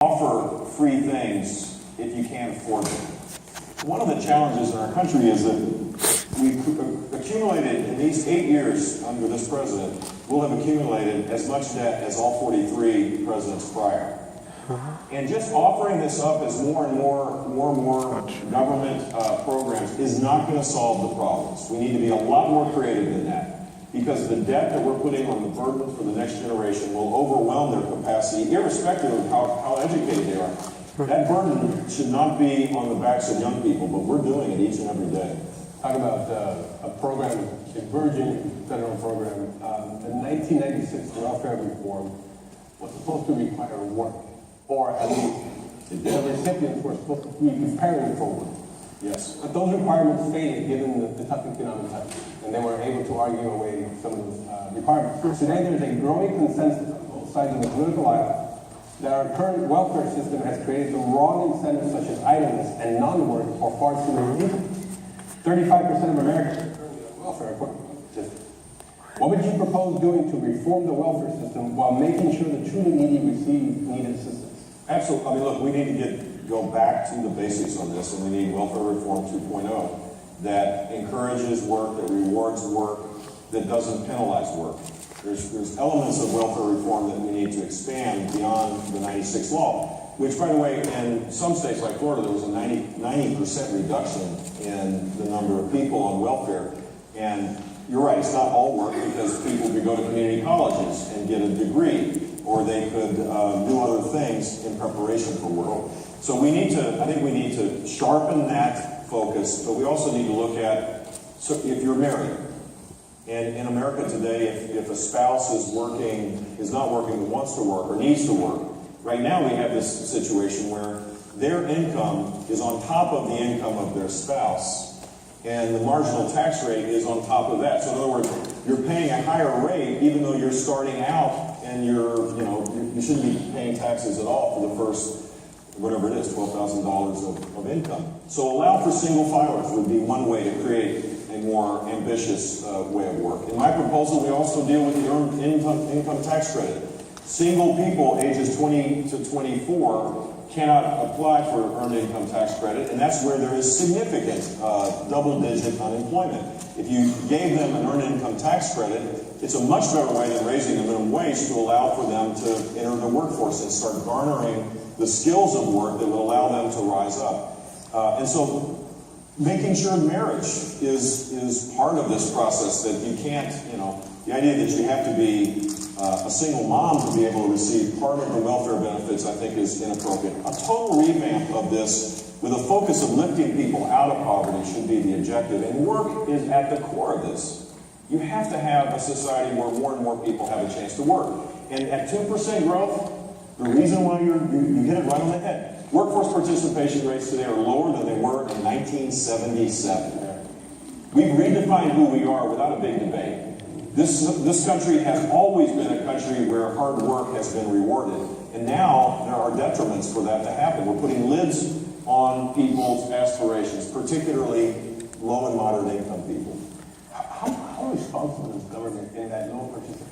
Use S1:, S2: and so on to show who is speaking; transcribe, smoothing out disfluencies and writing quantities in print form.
S1: offer free things if you can't afford them. One of the challenges in our country is that we've accumulated, in these 8 years under this president, we'll have accumulated as much debt as all 43 presidents prior. And just offering this up as more and more government programs is not going to solve the problems. We need to be a lot more creative than that, because the debt that we're putting on the burden for the next generation will overwhelm their capacity, irrespective of how educated they are. That burden should not be on the backs of young people, but we're doing it each and every day.
S2: Talk about a program, a emerging federal program. The 1996 welfare reform was supposed to require work, or at least the recipients were supposed to be preparing for work.
S1: Yes.
S2: But those requirements faded given the tough economic times, and they were able to argue away some of those requirements. Today there's a growing consensus on both sides of the political aisle that our current welfare system has created the wrong incentives such as idleness and non-work for far too many people. 35% of Americans are currently on welfare according to the system. What would you propose doing to reform the welfare system while making sure the truly needy receive needed assistance?
S1: Absolutely. I mean, look, we need to go back to the basics on this, and we need welfare reform 2.0 that encourages work, that rewards work, that doesn't penalize work. There's elements of welfare reform that we need to expand beyond the 96 law, which, by the way, in some states like Florida, there was a 90% reduction in the number of people on welfare. And you're right, it's not all work, because people could go to community colleges and get a degree, or they could do other things in preparation for work. So I think we need to sharpen that focus, but we also need to look at, so if you're married, and in America today, if a spouse is not working, but wants to work or needs to work, right now we have this situation where their income is on top of the income of their spouse, and the marginal tax rate is on top of that. So in other words, you're paying a higher rate even though you're starting out, and you shouldn't be paying taxes at all for the first, whatever it is, $12,000 of income. So allow for single filers would be one way to create a more ambitious way of work. In my proposal, we also deal with the earned income tax credit. Single people ages 20 to 24 cannot apply for earned income tax credit, and that's where there is significant double-digit unemployment. If you gave them an earned income tax credit, it's a much better way than raising the minimum wage to allow for them to enter the workforce and start garnering the skills of work that would allow them to rise up. And so making sure marriage is part of this process, that you can't, the idea that you have to be a single mom to be able to receive part of the welfare benefits, I think, is inappropriate. A total revamp of this with a focus of lifting people out of poverty should be the objective, and work is at the core of this. You have to have a society where more and more people have a chance to work. And at 2% growth, the reason why you hit it right on the head. Workforce participation rates today are lower than they were in 1977. We've redefined who we are without a big debate. This country has always been a country where hard work has been rewarded. And now there are detriments for that to happen. We're putting lids on people's aspirations, particularly low and moderate income people.
S2: How responsible is government in that low participation?